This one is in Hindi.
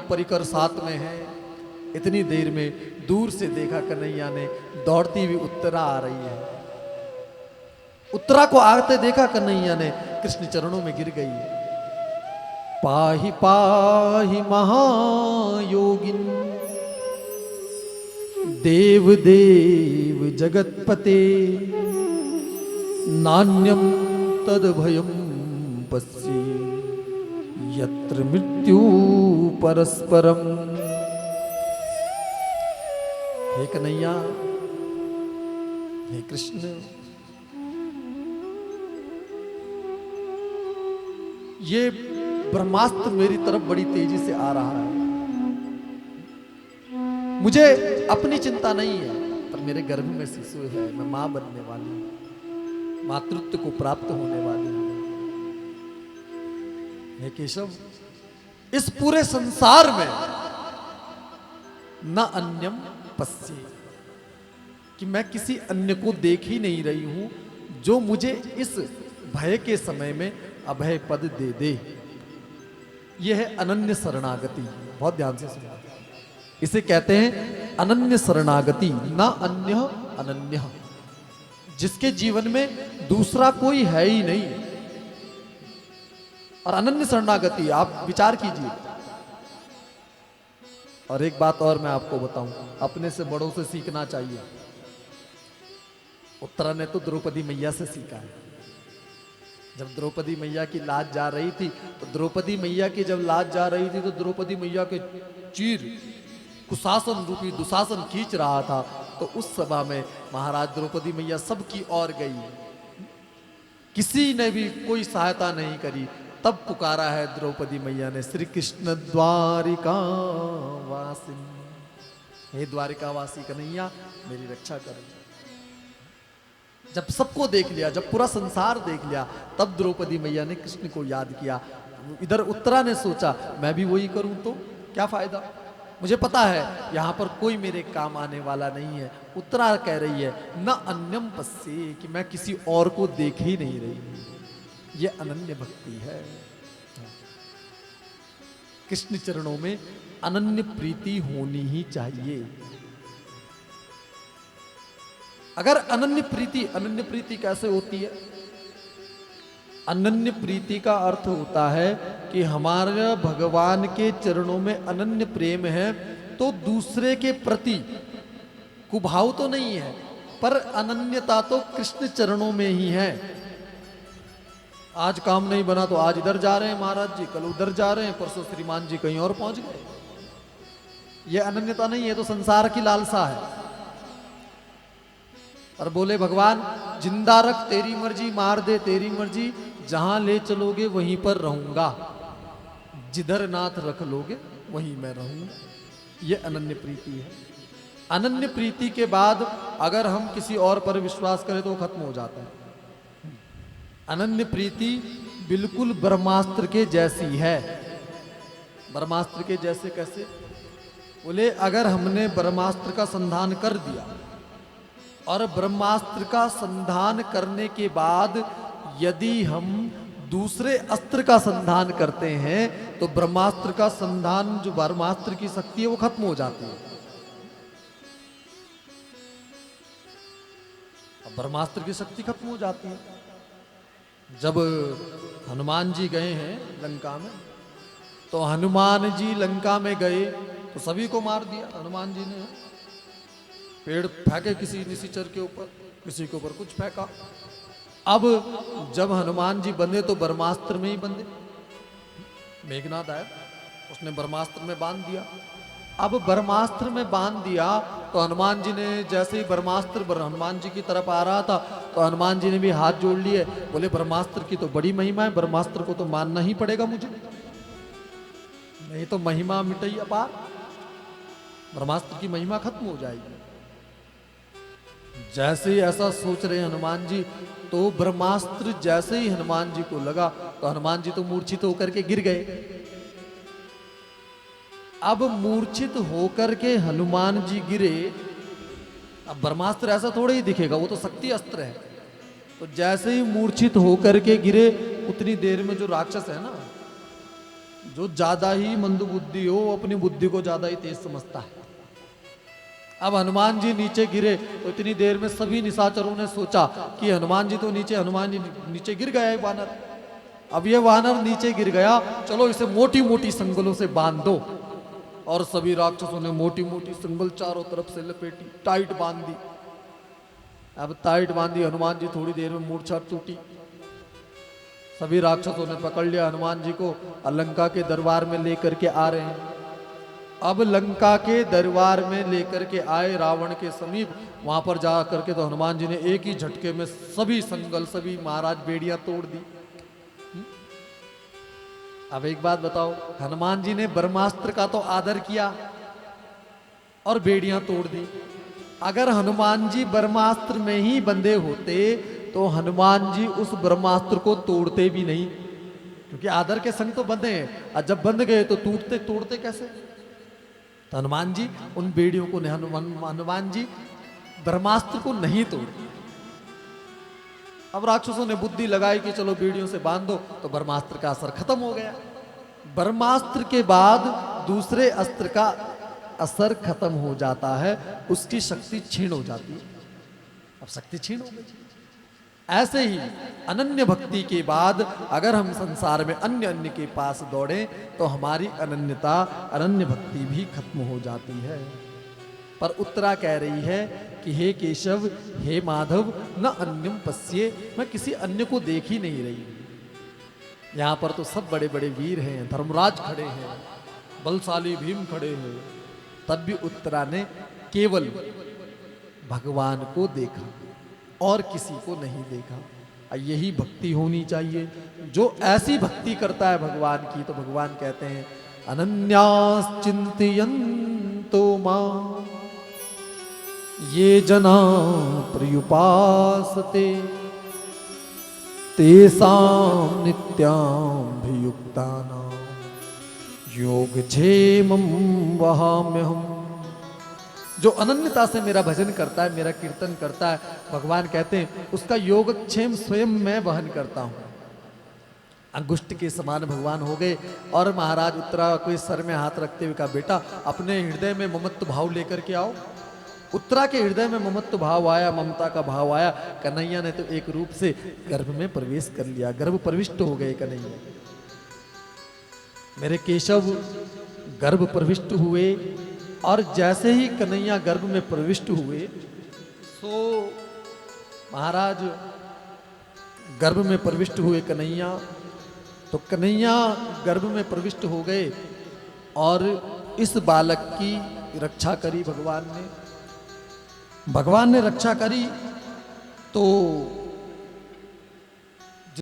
परिकर साथ में है। इतनी देर में दूर से देखा कन्हैया ने, दौड़ती हुई उत्तरा आ रही है। उत्तरा को आते देखा कन्हैया ने, कृष्ण चरणों में गिर गई। पाहि पाहि महायोगिन देव देव जगतपते नान्यम तद भयम पश्ये यत्र मृत्यु परस्परम। हे कन्हैया, हे कृष्ण, ये ब्रह्मास्त्र मेरी तरफ बड़ी तेजी से आ रहा है। मुझे अपनी चिंता नहीं है, पर मेरे गर्भ में शिशु है, मैं मां बनने वाली हूं, मातृत्व को प्राप्त होने वाली हूं। हे केशव, इस पूरे संसार में न अन्यम पश्ये, कि मैं किसी अन्य को देख ही नहीं रही हूं जो मुझे इस भय के समय में अभय पद दे दे। यह है अनन्य शरणागति। बहुत ध्यान से सुनो, इसे कहते हैं अनन्य शरणागति, ना अन्य अनन्य, जिसके जीवन में दूसरा कोई है ही नहीं। और अनन्य शरणागति आप विचार कीजिए। और एक बात और मैं आपको बताऊं, अपने से बड़ों से सीखना चाहिए। उत्तरा ने तो द्रौपदी मैया से सीखा है। जब द्रौपदी मैया की लाज जा रही थी, तो द्रौपदी मैया की जब लाज जा रही थी, तो द्रौपदी मैया के चीर कुशासन रूपी दुशासन खींच रहा था। तो उस सभा में महाराज द्रौपदी मैया सबकी ओर गई, किसी ने भी कोई सहायता नहीं करी। तब पुकारा है द्रौपदी मैया ने, श्री कृष्ण द्वारिका वासिन, हे द्वारिका वासी कन्हैया मेरी रक्षा करो। जब सबको देख लिया, जब पूरा संसार देख लिया, तब द्रौपदी मैया ने कृष्ण को याद किया। इधर उत्तरा ने सोचा मैं भी वही करूं तो क्या फायदा, मुझे पता है यहां पर कोई मेरे काम आने वाला नहीं है। उत्तरा कह रही है न अन्यम पश्ये, कि मैं किसी और को देख ही नहीं रही। ये अनन्य भक्ति है। कृष्ण चरणों में अनन्य प्रीति होनी ही चाहिए। अगर अनन्य प्रीति कैसे होती है? अनन्य प्रीति का अर्थ होता है कि हमारे भगवान के चरणों में अनन्य प्रेम है, तो दूसरे के प्रति कुभाव तो नहीं है, पर अनन्यता तो कृष्ण चरणों में ही है। आज काम नहीं बना तो आज इधर जा रहे हैं महाराज जी, कल उधर जा रहे हैं, परसों श्रीमान जी कहीं और पहुंच गए। यह अनन्यता नहीं है, तो संसार की लालसा है। और बोले भगवान जिंदा रख तेरी मर्जी, मार दे तेरी मर्जी, जहां ले चलोगे वहीं पर रहूंगा, जिधर नाथ रख लोगे वहीं मैं रहूंगा। यह अनन्य प्रीति है। अनन्य प्रीति के बाद अगर हम किसी और पर विश्वास करें तो खत्म हो जाता है। अनन्य प्रीति बिल्कुल ब्रह्मास्त्र के जैसी है। ब्रह्मास्त्र के जैसे कैसे? बोले अगर हमने ब्रह्मास्त्र का संधान कर दिया, और ब्रह्मास्त्र का संधान करने के बाद यदि हम दूसरे अस्त्र का संधान करते हैं, तो ब्रह्मास्त्र का संधान, जो ब्रह्मास्त्र की शक्ति है वो खत्म हो जाती है। अब ब्रह्मास्त्र की शक्ति खत्म हो जाती है। जब हनुमान जी गए हैं लंका में, तो हनुमान जी लंका में गए तो सभी को मार दिया हनुमान जी ने। पेड़ फेंके किसी निशाचर के ऊपर, किसी के ऊपर कुछ फेंका। अब जब हनुमान जी बंधे तो ब्रह्मास्त्र में ही बंधे। मेघनाथ आया, उसने ब्रह्मास्त्र में बांध दिया। अब ब्रह्मास्त्र में बांध दिया तो हनुमान जी ने जैसे ही ब्रह्मास्त्र हनुमान जी की तरफ आ रहा था, तो हनुमान जी ने भी हाथ जोड़ लिए। बोले ब्रह्मास्त्र की तो बड़ी महिमा है, ब्रह्मास्त्र को तो मानना ही पड़ेगा मुझे, नहीं तो महिमा मिटाई अपार, ब्रह्मास्त्र की महिमा खत्म हो जाएगी। जैसे ही ऐसा सोच रहे हनुमान जी, तो ब्रह्मास्त्र जैसे ही हनुमान जी को लगा, तो हनुमान जी तो मूर्छित होकर के गिर गए। अब मूर्छित होकर के हनुमान जी गिरे। अब ब्रह्मास्त्र ऐसा थोड़ा ही दिखेगा, वो तो शक्ति अस्त्र है। तो जैसे ही मूर्छित होकर के गिरे, उतनी देर में जो राक्षस है ना, जो ज्यादा ही मंदबुद्धि हो वो अपनी बुद्धि को ज्यादा ही तेज समझता है। अब हनुमान जी नीचे गिरे तो इतनी देर में सभी निशाचरों ने सोचा कि हनुमान जी तो नीचे, हनुमान जी नीचे गिर गया है वानर। अब ये वानर नीचे गिर गया, चलो इसे मोटी मोटी संगलों से बांध दो। और सभी राक्षसों ने मोटी मोटी संगल चारों तरफ से लपेटी, टाइट बांध दी। अब टाइट बांधी, हनुमान जी थोड़ी देर में मूर्छा टूटी। सभी राक्षसों ने पकड़ लिया हनुमान जी को, लंका के दरबार में लेकर के आ रहे हैं। अब लंका के दरबार में लेकर के आए रावण के समीप, वहां पर जा करके तो हनुमान जी ने एक ही झटके में सभी संगल, सभी महाराज बेड़ियां तोड़ दी। अब एक बात बताओ, हनुमान जी ने ब्रह्मास्त्र का तो आदर किया और बेड़ियां तोड़ दी। अगर हनुमान जी ब्रह्मास्त्र में ही बंधे होते तो हनुमान जी उस ब्रह्मास्त्र को तोड़ते भी नहीं, क्योंकि आदर के संग तो बंधे हैं, और जब बंध गए तो तोड़ते कैसे। तो हनुमान जी उन बेड़ियों को, हनुमान जी ब्रह्मास्त्र को नहीं तोड़ते। अब राक्षसों ने बुद्धि लगाई कि चलो बेड़ियों से बांध दो, तो ब्रह्मास्त्र का असर खत्म हो गया। ब्रह्मास्त्र के बाद दूसरे अस्त्र का असर खत्म हो जाता है, उसकी शक्ति क्षीण हो जाती है। अब शक्ति क्षीण हो गई। ऐसे ही अनन्य भक्ति के बाद अगर हम संसार में अन्य अन्य के पास दौड़े तो हमारी अनन्यता, अनन्य भक्ति भी खत्म हो जाती है। पर उत्तरा कह रही है कि हे केशव, हे माधव, न अन्यम पश्ये, मैं किसी अन्य को देख ही नहीं रही। यहाँ पर तो सब बड़े बड़े वीर हैं, धर्मराज खड़े हैं, बलशाली भीम खड़े हैं, तब भी उत्तरा ने केवल भगवान को देखा और किसी को नहीं देखा। यही भक्ति होनी चाहिए। जो ऐसी भक्ति करता है भगवान की, तो भगवान कहते हैं अनन्यास चिंतयन्तो मां ये जना प्रयुपासते तेषां नित्याभियुक्तानां योगक्षेमं वहाम्यहम्। जो अनन्यता से मेरा भजन करता है, मेरा कीर्तन करता है, भगवान कहते हैं उसका योगक्षेम स्वयं मैं वहन करता हूं। अंगुष्ठ के समान भगवान हो गए। और महाराज उत्तरा को सर में हाथ रखते हुए कहा, बेटा अपने हृदय में ममत्व भाव लेकर के आओ। उत्तरा के हृदय में ममत्व भाव आया, ममता का भाव आया। कन्हैया ने तो एक रूप से गर्भ में प्रवेश कर लिया, गर्भ प्रविष्ट हो गए कन्हैया। मेरे केशव गर्भ प्रविष्ट हुए, और जैसे ही कन्हैया गर्भ में प्रविष्ट हुए सो महाराज गर्भ में प्रविष्ट हुए कन्हैया, तो कन्हैया गर्भ में प्रविष्ट हो गए और इस बालक की रक्षा करी भगवान ने। भगवान ने रक्षा करी तो